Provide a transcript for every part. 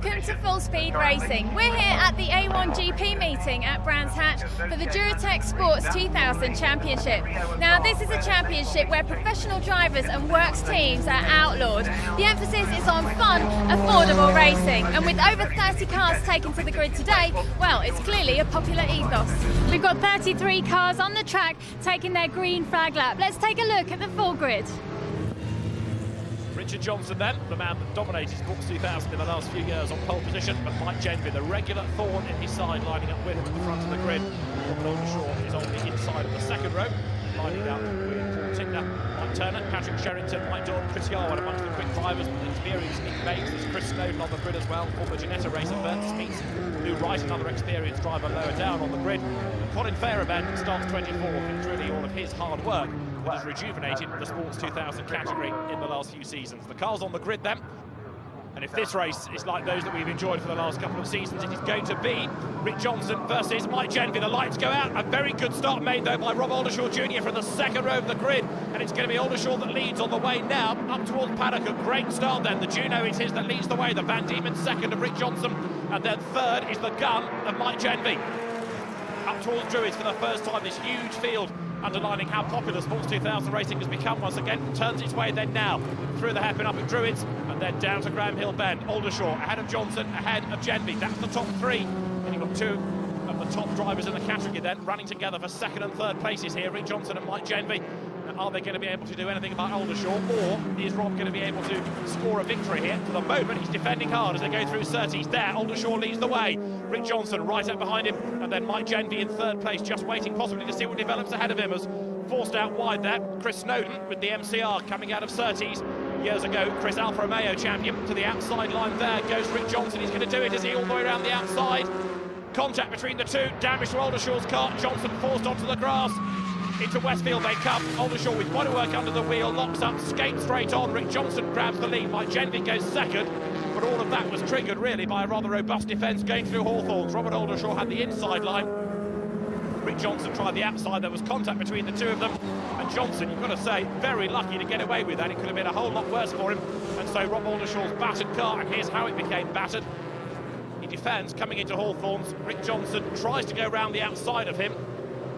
Welcome to Full Speed Racing. We're here at the A1GP meeting at BrandsHatch for the Duratec Sports 2000 Championship. Now this is a championship where professional drivers and works teams are outlawed. The emphasis is on fun, affordable racing, and with over 30 cars taken to the grid today, well, it's clearly a popular ethos. We've got 33 cars on the track taking their green flag lap. Let's take a look at the full grid. Richard Johnson then, the man that dominated Sports 2000 in the last few years on pole position, but Mike Genby, the regular thorn in his side, lining up with him at the front of the grid. Robert Aldershaw is on the inside of the second row, lining up with Paul Tickner, Mike Turner, Patrick Sherrington, Mike Dodd, Chris Yarwood amongst the quick drivers with experienced Nick Bates. There's Chris Snowden on the grid as well, former Ginetta racer Bernd Smeets, Lou Wright, another experienced driver lower down on the grid. Colin Fairbairn starts 24th. It's really all of his hard work that has rejuvenated the Sports 2000 category in the last few seasons. The cars on the grid then, and if this race is like those that we've enjoyed for the last couple of seasons, it is going to be Rick Johnson versus Mike Genby. The lights go out. A very good start made though by Rob Aldershaw Jr. from the second row of the grid, and it's going to be Aldershaw that leads on the way now up towards paddock. A great start then. The Juno it is that leads the way. The Van Diemen second of Rick Johnson, and then third is the gun of Mike Genby. Up towards Druids for the first time, this huge field underlining how popular Sports 2000 racing has become once again. Turns its way then now through the hairpin up at Druids and then down to Graham Hill Bend. Aldershaw ahead of Johnson, ahead of Genby. That's the top three. And you've got two of the top drivers in the category then running together for second and third places here, Rick Johnson and Mike Genby. Are they going to be able to do anything about Aldershaw, or is Rob going to be able to score a victory here? For the moment, he's defending hard as they go through Surtees. There, Aldershaw leads the way. Rick Johnson right up behind him, and then Mike Genby in third place, just waiting possibly to see what develops ahead of him as forced out wide there. Chris Snowden with the MCR coming out of Surtees. Years ago, Chris Alfa Romeo champion. To the outside line there goes Rick Johnson. He's going to do it, is he, all the way around the outside. Contact between the two, damage to Aldershaw's car. Johnson forced onto the grass. Into Westfield they come. Aldershaw with bodywork under the wheel, locks up, skates straight on. Rick Johnson grabs the lead. Mike Genby goes second, but all of that was triggered really by a rather robust defence going through Hawthorns. Robert Aldershaw had the inside line. Rick Johnson tried the outside. There was contact between the two of them, and Johnson, you've got to say, very lucky to get away with that. It could have been a whole lot worse for him. And so Rob Aldershaw's battered car, and here's how it became battered. He defends coming into Hawthorns. Rick Johnson tries to go round the outside of him,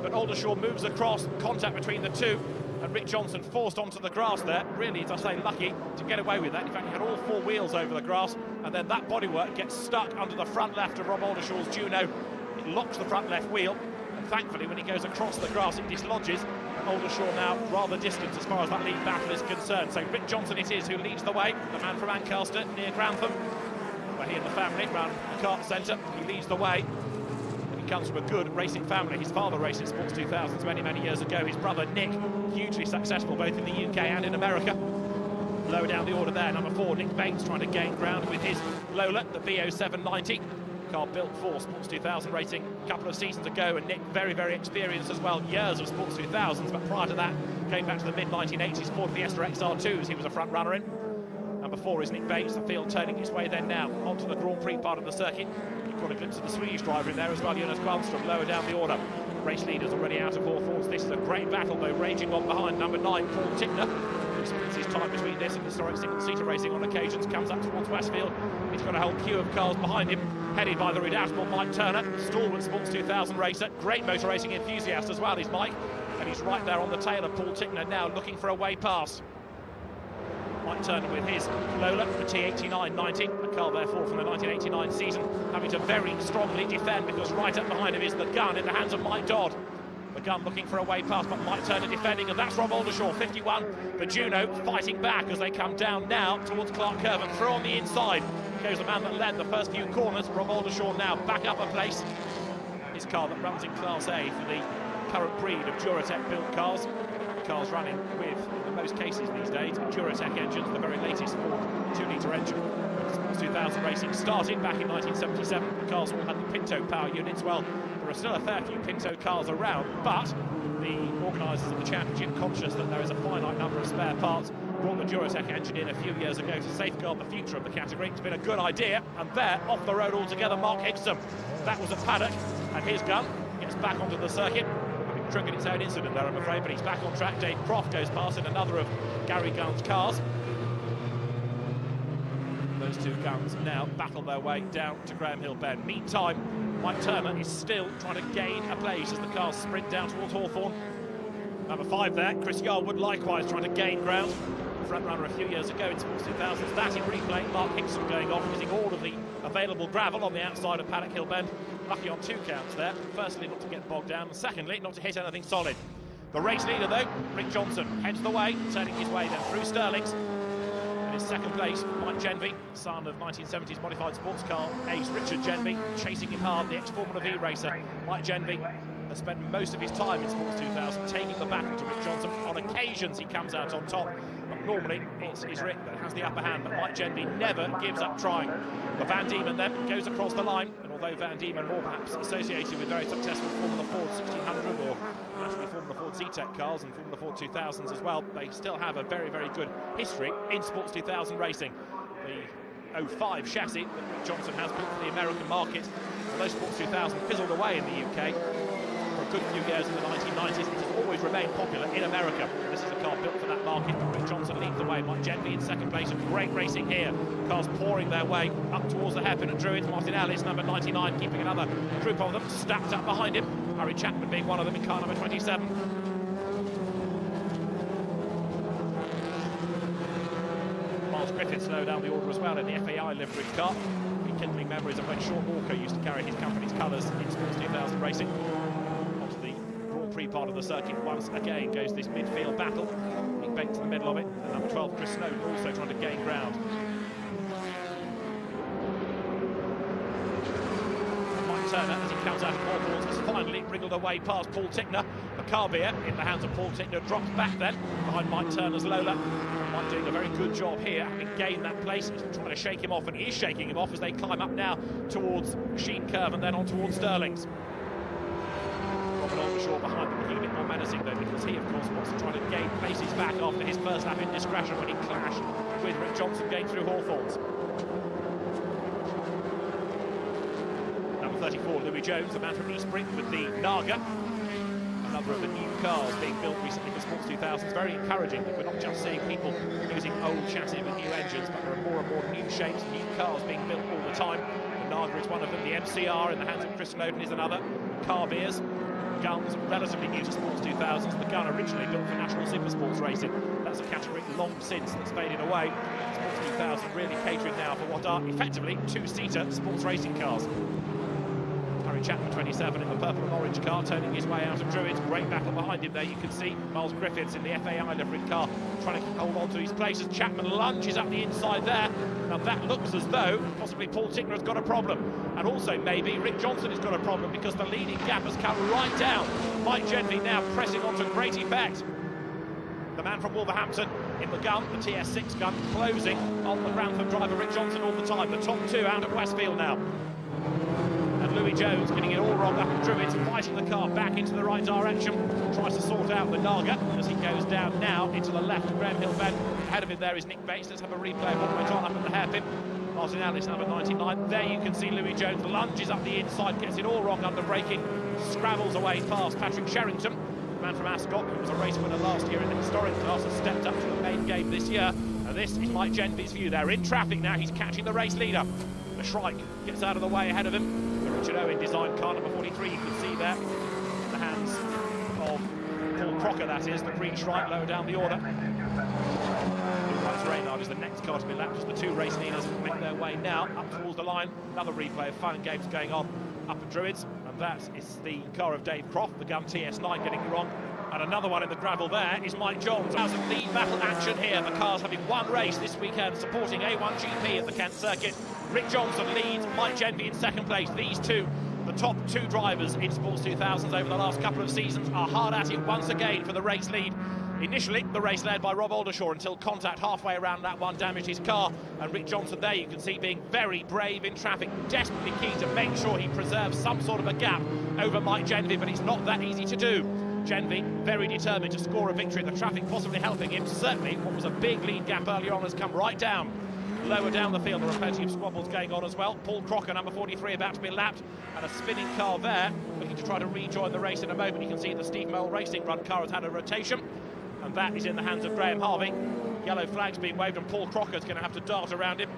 but Aldershaw moves across, contact between the two, and Rick Johnson forced onto the grass there. Really, as I say, lucky to get away with that. In fact, he had all four wheels over the grass, and then that bodywork gets stuck under the front left of Rob Aldershaw's Juno. It locks the front left wheel, and thankfully, when he goes across the grass, it dislodges. Aldershaw now rather distant as far as that lead battle is concerned. So Rick Johnson it is who leads the way, the man from Ancaster, near Grantham, where he and the family run the kart centre. He leads the way. Comes from a good racing family. His father raced in Sports 2000s many years ago. His brother Nick, hugely successful both in the UK and in America. Lower down the order there, number 4, Nick Bates, trying to gain ground with his Lola, the BO790. Car built for Sports 2000 racing a couple of seasons ago, and Nick very experienced as well. Years of Sports 2000s, but prior to that, came back to the mid-1980s Ford Fiesta XR2s he was a front runner in. Number 4 is Nick Bates, the field turning its way then now onto the Grand Prix part of the circuit. You've got a glimpse of the Swedish driver in there as well, Jonas Kvarnström, lower down the order. Race leaders already out of Hawthorns. This is a great battle though, raging on behind number 9, Paul Tickner, who splits his time between this and historic single-seater racing on occasions, comes up towards Westfield. He's got a whole queue of cars behind him, headed by the redoubtable Mike Turner, stalwart Sports 2000 racer, great motor racing enthusiast as well, is Mike, and he's right there on the tail of Paul Tickner now, looking for a way past. Mike Turner with his Lola, the T8990, a car therefore from the 1989 season, having to very strongly defend because right up behind him is the gun in the hands of Mike Dodd. The gun looking for a way past, but Mike Turner defending, and that's Rob Aldershaw, 51. The Juno fighting back as they come down now towards Clark Curve, and through on the inside goes the man that led the first few corners. Rob Aldershaw now back up a place. His car that runs in Class A for the current breed of Duratec built cars. Cars running with, in most cases these days, Duratec engines, the very latest Ford 2-litre engine. Sports 2000 racing started back in 1977. The cars all had the Pinto power units. Well, there are still a fair few Pinto cars around, but the organisers of the championship, conscious that there is a finite number of spare parts, brought the Duratec engine in a few years ago to safeguard the future of the category. It's been a good idea, and there, off the road altogether, Mark Hickson. That was a paddock, and his gun gets back onto the circuit. Triggered its own incident there, I'm afraid, but he's back on track. Dave Croft goes past in another of Gary Gunn's cars. The those two guns now battle their way down to Graham Hill Bend. Meantime, Mike Turner is still trying to gain a place as the cars sprint down towards Hawthorn. Number 5 there, Chris Yarwood, likewise trying to gain ground. Front runner a few years ago in Sports 2000. That in replay, Mark Hickson going off, using all of the available gravel on the outside of Paddock Hill Bend. Lucky on 2 counts there. Firstly, not to get bogged down, and secondly, not to hit anything solid. The race leader, though, Rick Johnson, heads the way, turning his way then through Stirlings. In his second place, Mike Genvy, son of 1970s modified sports car ace Richard Genvy, chasing him hard, the ex-Formula V racer. Mike Genvy has spent most of his time in Sports 2000 taking the battle to Rick Johnson. On occasions, he comes out on top, but normally it's Rick that has the upper hand. But Mike Genvy never gives up trying. The Van Diemen then goes across the line, and although Van Diemen more perhaps associated with very successful Formula Ford 1600 or actually Formula Ford Z-Tech cars and Formula Ford 2000s as well, they still have a very, very good history in Sports 2000 racing. The 05 chassis that Rick Johnson has built for the American market, although Sports 2000 fizzled away in the UK for a good few years in the 1990s, it has always remained popular in America. This is a car built for that market, but Rick Johnson leads the way. Mike Genvy in second place, and great racing here. Cars pouring their way up towards the hairpin at Druids. Martin Ellis, number 99, keeping another group of them stacked up behind him. Harry Chapman being one of them in car number 27. Miles Griffin slow down the order as well in the FAI livery car. Rekindling memories of when Sean Walker used to carry his company's colours in Sports 2000 racing. Onto the Grand Prix part of the circuit once again goes this midfield battle. Nick Bates in the middle of it, and number 12 Chris Snowden also trying to gain ground. Mike Turner, as he comes out of Hawthorns, has finally wriggled away past Paul Tickner. The Carbier in the hands of Paul Tickner drops back then behind Mike Turner's Lola. Mike doing a very good job here, having gained that place. He's trying to shake him off, and he is shaking him off as they climb up now towards Sheen Curve and then on towards Stirlings. Robert Aldershaw behind them, looking a bit more menacing though, because he of course wants to try to gain places back after his first lap indiscretion when he clashed with Rick Johnson going through Hawthorns. Number 34, Louis Jones, the man from East Brink with the Naga. Another of the new cars being built recently for Sports 2000. It's very encouraging that we're not just seeing people using old chassis with new engines, but there are more and more new shapes, new cars being built all the time. The Naga is one of them. The MCR in the hands of Chris Snowden is another. Carbiers, guns, relatively new to Sports 2000s. The gun originally built for National Super Sports racing. That's a category long since that's faded away. Sports 2000 really catering now for what are effectively two-seater sports racing cars. Harry Chapman, 27, in the purple and orange car, turning his way out of Druids. Great battle behind him there. You can see Miles Griffiths in the FAI livered car trying to hold on to his place as Chapman lunges up the inside there. Now that looks as though possibly Paul Tickner has got a problem, and also maybe Rick Johnson has got a problem, because the leading gap has come right down. Mike Genvy now pressing on to great effect. The man from Wolverhampton in the gun, the TS6 gun, closing on the Grantham driver Rick Johnson all the time. The top two out of Westfield now. And Louis Jones getting it all wrong up at Druids, fighting the car back into the right direction, tries to sort out the Naga as he goes down now into the left of Graham Hill Bend. Ahead of him there is Nick Bates. Let's have a replay of what went on up at the hairpin. Martin Ellis, number 99. There you can see Louis Jones lunges up the inside, gets it all wrong under braking, scrabbles away past Patrick Sherrington, the man from Ascot, who was a race winner last year in the historic class, has stepped up to the main game this year. And this is Mike Genvy's view. They're in traffic now. He's catching the race leader. The Shrike gets out of the way ahead of him. The Richard Owen design car number 43, you can see there in the hands of Paul Crocker, that is, the green Shrike lower down the order. Reynard is the next car to be lapped as the two race leaders make their way now up towards the line. Another replay of fun and games going on up at Druids, and that is the car of Dave Croft, the gun TS9 getting it wrong. And another one in the gravel there is Mike Johns. How's the lead battle action here? The cars having one race this weekend supporting A1GP at the Kent circuit. Rick Johnson leads, Mike Genvy in second place. These two, the top two drivers in Sports 2000s over the last couple of seasons, are hard at it once again for the race lead. Initially, the race led by Rob Aldershaw until contact halfway around that one damaged his car. And Rick Johnson there, you can see, being very brave in traffic, desperately keen to make sure he preserves some sort of a gap over Mike Genvy, but it's not that easy to do. Genvy very determined to score a victory, the traffic possibly helping him. Certainly, what was a big lead gap earlier on has come right down. Lower down the field, there are plenty of squabbles going on as well. Paul Crocker, number 43, about to be lapped, and a spinning car there, looking to try to rejoin the race in a moment. You can see the Steve Mole Racing Run car has had a rotation, and that is in the hands of Graham Harvey. Yellow flags being waved, and Paul Crocker is going to have to dart around him.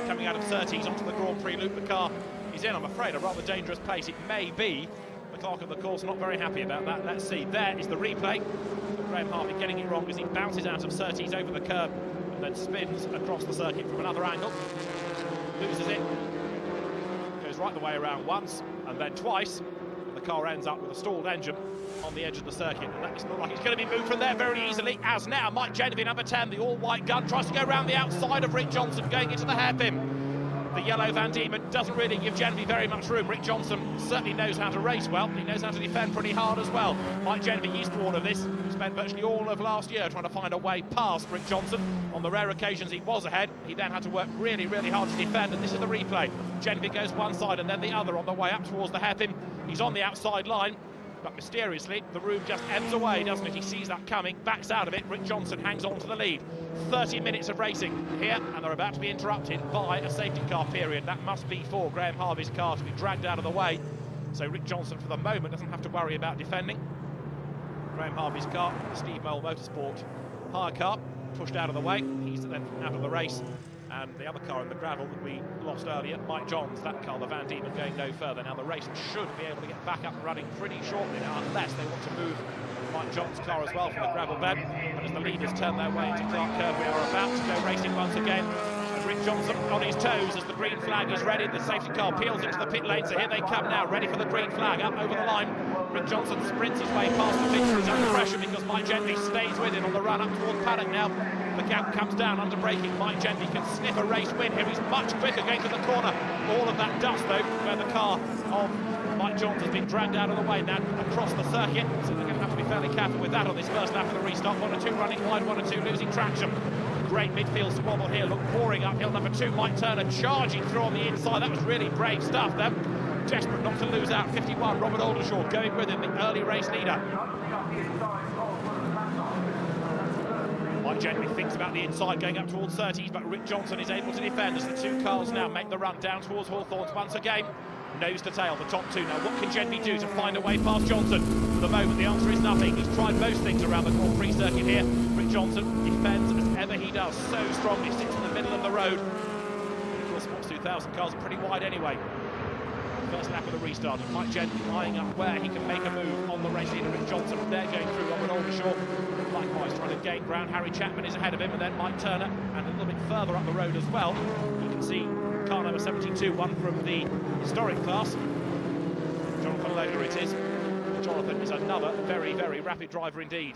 coming out of Surtees onto the Grand Prix loop. The car is in, I'm afraid, a rather dangerous place. It may be. The clerk of the course not very happy about that. Let's see. There is the replay. Graham Harvey getting it wrong as he bounces out of Surtees over the curb and then spins across the circuit from another angle. Loses it. Goes right the way around once and then twice. And the car ends up with a stalled engine on the edge of the circuit, and that doesn't look like it's going to be moved from there very easily, as now Mike Genevieve, number 10, the all-white gun, tries to go around the outside of Rick Johnson, going into the hairpin. The yellow Van Diemen doesn't really give Genevieve very much room. Rick Johnson certainly knows how to race well. He knows how to defend pretty hard as well. Mike Genevieve used to all of this. He spent virtually all of last year trying to find a way past Rick Johnson. On the rare occasions he was ahead, he then had to work really, really hard to defend, and this is the replay. Genevieve goes one side and then the other on the way up towards the hairpin. He's on the outside line, but mysteriously the room just ebbs away, doesn't it? He sees that coming, backs out of it. Rick Johnson hangs on to the lead. 30 minutes of racing here, and they're about to be interrupted by a safety car period. That must be for Graham Harvey's car to be dragged out of the way, so Rick Johnson for the moment doesn't have to worry about defending. Graham Harvey's car, the Steve Mole Motorsport hire car, pushed out of the way. He's then out of the race, and the other car in the gravel that we lost earlier, Mike Johns, that car, the Van Diemen, going no further. Now the race should be able to get back up and running pretty shortly now, unless they want to move Mike Johns' car as well from the gravel bed. But as the leaders turn their way into Clark Curve, we are about to go racing once again. And Rick Johnson on his toes as the green flag is ready. The safety car peels into the pit lane, so here they come now, ready for the green flag, up over the line. Rick Johnson sprints his way past the pits. He's under pressure because Mike Genevieve stays with him on the run up towards paddock now. The gap comes down under braking. Mike Genevieve can sniff a race win here. He's much quicker going to the corner. All of that dust, though, where the car of Mike Johns has been dragged out of the way now across the circuit. So they're going to have to be fairly careful with that on this first lap of the restart. 1 or 2 running wide, 1 or 2 losing traction. Great midfield squabble here. Look, pouring uphill. Number 2, Mike Turner, charging through on the inside. That was really brave stuff then. Desperate not to lose out. 51, Robert Aldershaw going with him, the early race leader. Mike Genevieve thinks about the inside going up towards Surtees, but Rick Johnson is able to defend as the 2 cars now make the run down towards Hawthorns once again. Nose to tail, the top 2 now. What can Genevieve do to find a way past Johnson? For the moment, the answer is nothing. He's tried most things around the Grand Prix circuit here. Rick Johnson defends as ever he does, so strongly, sits in the middle of the road. Of course, Sports 2000 cars are pretty wide anyway. First lap of the restart, Mike Genevieve eyeing up where he can make a move on the race leader Rick Johnson. They're going through Robert Aldershaw, likewise trying to gain ground. Harry Chapman is ahead of him, and then Mike Turner, and a little bit further up the road as well. You can see car number 72, one from the historic class. Jonathan Loder it is. Jonathan is another very, very rapid driver indeed.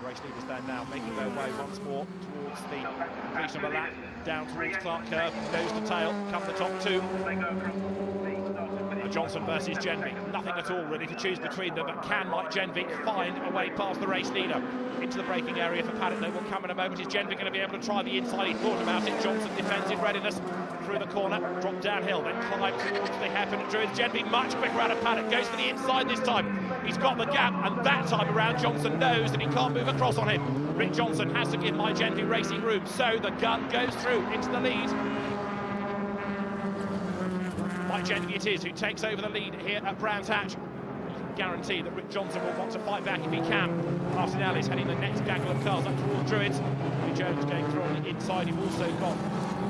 Race leaders there now making their way once more towards the completion of a lap, down towards Clark Curve, nose to tail, come the top 2. Johnson versus Genevieve, nothing at all really to choose between them, but can Mike Genevieve find a way past the race leader? Into the braking area for paddock, they will come in a moment. Is Genevieve going to be able to try the inside? He thought about it. Johnson defensive readiness through the corner, drop downhill, then climb towards the hairpin and Druids. Genevieve much quicker out of paddock, goes for the inside this time. He's got the gap, and that time around Johnson knows that he can't move across on him. Rick Johnson has to give Mike Genevieve racing room, so the gun goes through into the lead. Mike Genevieve it is who takes over the lead here at BrandsHatch. You can guarantee that Rick Johnson will want to fight back if he can. Martin Ellis heading the next gaggle of cars up towards Druids. Lee Jones going through on the inside. You've also got,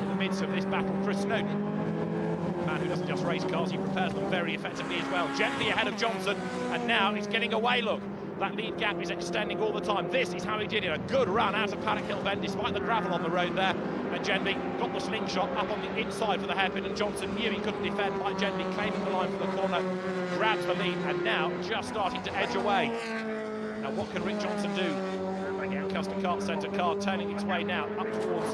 in the midst of this battle, Chris Snowden. A man who doesn't just race cars, he prepares them very effectively as well. Genevieve ahead of Johnson, and now he's getting away, look. That lead gap is extending all the time. This is how he did it. A good run out of Paddock Hill Bend, despite the gravel on the road there. And Genevieve got the slingshot up on the inside for the hairpin, and Johnson knew he couldn't defend. Mike Genevieve claiming the line for the corner, grabs the lead, and now just starting to edge away. Now what can Rick Johnson do? The Ancaster Kart Centre car turning its way now up towards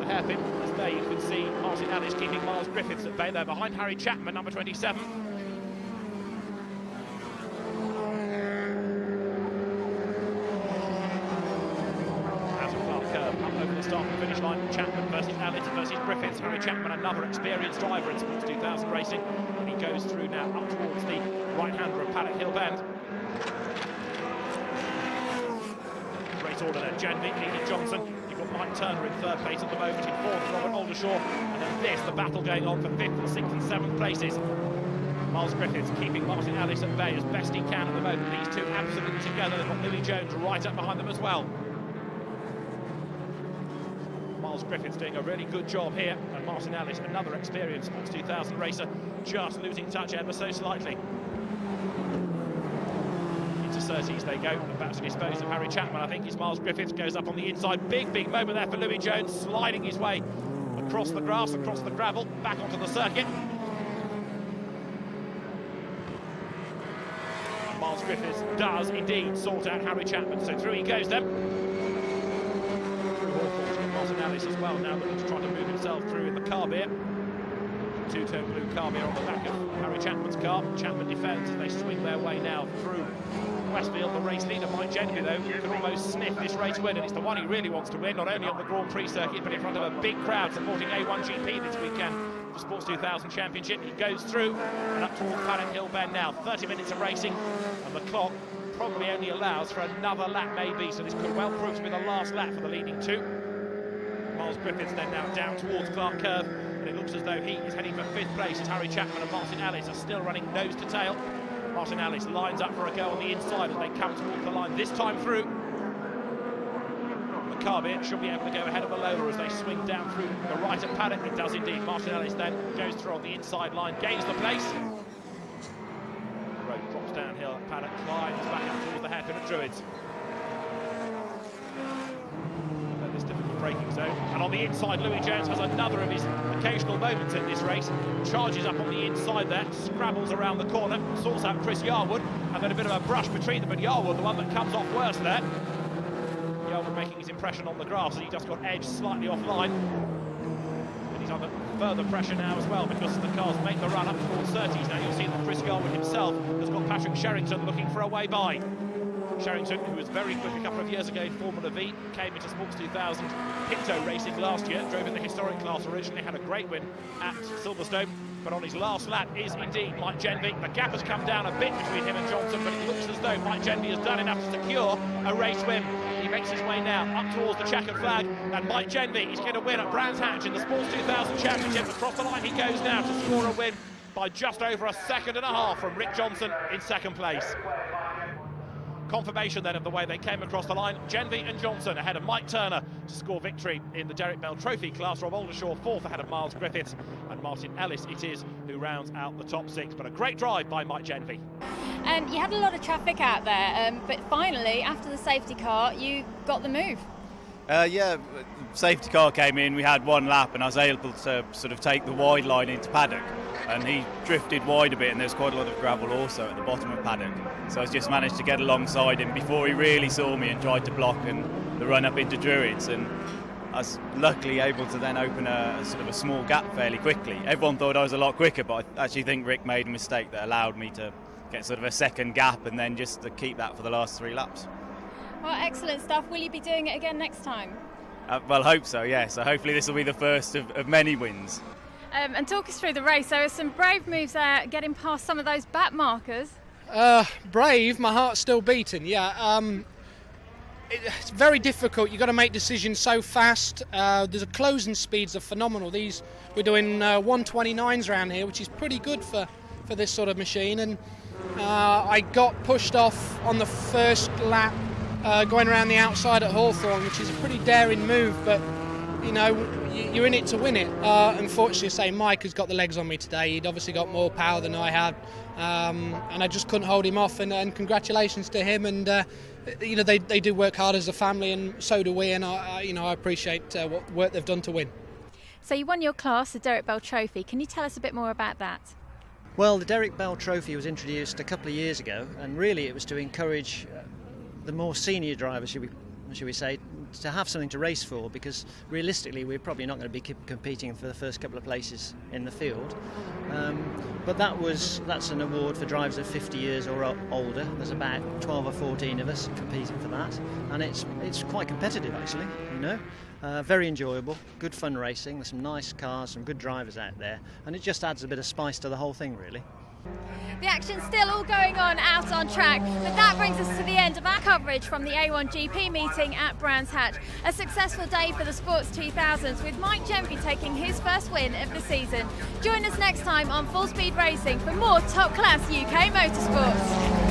the hairpin. As there you can see Martin Ellis keeping Miles Griffiths at bay there behind Harry Chapman, number 27. Start and finish line, Chapman versus Ellis versus Griffiths. Harry Chapman, another experienced driver in Sports 2000 racing, and he goes through now up towards the right-hander of Paddock Hill Bend. Great order there, Genevieve leading Johnson. You've got Mike Turner in 3rd place at the moment, in 4th Robert Aldershaw, and then this, the battle going on for 5th and 6th and 7th places. Miles Griffiths keeping Martin Ellis at bay as best he can at the moment. These two absolutely together. They've got Louis Jones right up behind them as well. Miles Griffiths doing a really good job here, and Martin Ellis, another experienced Sports 2000 racer, just losing touch ever so slightly. Into Surtees they go, about to dispose of Harry Chapman. I think it's Miles Griffiths, goes up on the inside. Big moment there for Louis Jones, sliding his way across the grass, across the gravel, back onto the circuit. And Miles Griffiths does indeed sort out Harry Chapman, so through he goes then. Through Hawthorne, Martin Ellis as well, now looking to try to move himself through in the car beer. Two-tone blue car beer on the back of Harry Chapman's car. Chapman defends as they swing their way now through Westfield. The race leader, Mike Genvy, though, can almost sniff this race win, and it's the one he really wants to win, not only on the Grand Prix circuit, but in front of a big crowd supporting A1GP this weekend for Sports 2000 Championship. He goes through and up towards Paddock Hill Bend now. 30 minutes of racing, and the clock probably only allows for another lap maybe, so this could well prove to be the last lap for the leading two. Miles Griffiths then now down towards Clark Curve, and it looks as though he is heading for 5th place as Harry Chapman and Martin Ellis are still running nose to tail. Martin Ellis lines up for a go on the inside as they come towards the line, this time through. The car beer should be able to go ahead of the Lola as they swing down through the right of Paddock. It does indeed. Martin Ellis then goes through on the inside line, gains the place. The road drops downhill, Paddock climbs back up towards the hairpin at Druids. This difficult braking zone, and on the inside Louis Jones has another of his occasional moments in this race, charges up on the inside there, scrabbles around the corner, sorts out Chris Yarwood, and then a bit of a brush between them, and Yarwood, the one that comes off worst there. Yarwood making his impression on the grass, and he just got edged slightly offline, and he's under further pressure now as well because the cars make the run up towards Surtees. Now you'll see that Chris Yarwood himself has got Patrick Sherrington looking for a way by. Sherrington, who was very quick a couple of years ago in Formula V, came into Sports 2000 Pinto racing last year, drove in the historic class originally, had a great win at Silverstone, but on his last lap is indeed Mike Genvy. The gap has come down a bit between him and Johnson, but it looks as though Mike Genvy has done enough to secure a race win. He makes his way now up towards the checkered flag, and Mike Genvy is going to win at Brands Hatch in the Sports 2000 Championship. Across the line he goes now to score a win by just over a second and a half from Rick Johnson in 2nd place. Confirmation then of the way they came across the line. Genvy and Johnson ahead of Mike Turner to score victory in the Derek Bell Trophy class. Rob Aldershaw 4th ahead of Miles Griffiths, and Martin Ellis it is who rounds out the top 6. But a great drive by Mike Genvy. And you had a lot of traffic out there, but finally, after the safety car, you got the move. Yeah, safety car came in, we had one lap, and I was able to sort of take the wide line into Paddock, and he drifted wide a bit, and there's quite a lot of gravel also at the bottom of Paddock, so I just managed to get alongside him before he really saw me and tried to block and the run up into Druids, and I was luckily able to then open a sort of a small gap fairly quickly. Everyone thought I was a lot quicker, but I actually think Rick made a mistake that allowed me to get sort of a second gap and then just to keep that for the last 3 laps. Well, excellent stuff. Will you be doing it again next time? Well, hope so, yeah. So hopefully this will be the first of many wins. And talk us through the race. There were some brave moves there, getting past some of those back markers. Brave, my heart's still beating, yeah. It's very difficult. You've got to make decisions so fast. The closing speeds are phenomenal. We're doing 129s around here, which is pretty good for this sort of machine. And I got pushed off on the first lap going around the outside at Hawthorne, which is a pretty daring move, but you know, you're in it to win it. Unfortunately, say Mike has got the legs on me today. He'd obviously got more power than I had, and I just couldn't hold him off. And congratulations to him. And you know, they do work hard as a family, and so do we. And I appreciate what work they've done to win. So you won your class, the Derek Bell Trophy. Can you tell us a bit more about that? Well, the Derek Bell Trophy was introduced a couple of years ago, and really it was to encourage the more senior drivers, should we say, to have something to race for, because realistically we're probably not going to be competing for the first couple of places in the field. But that's an award for drivers of 50 years or older. There's about 12 or 14 of us competing for that, and it's quite competitive actually, you know. Very enjoyable, good fun racing. There's some nice cars, some good drivers out there, and it just adds a bit of spice to the whole thing, really. The action's still all going on out on track, but that brings us to the end of our coverage from the A1GP meeting at Brands Hatch. A successful day for the Sports 2000s, with Mike Genvy taking his first win of the season. Join us next time on Full Speed Racing for more top-class UK motorsports.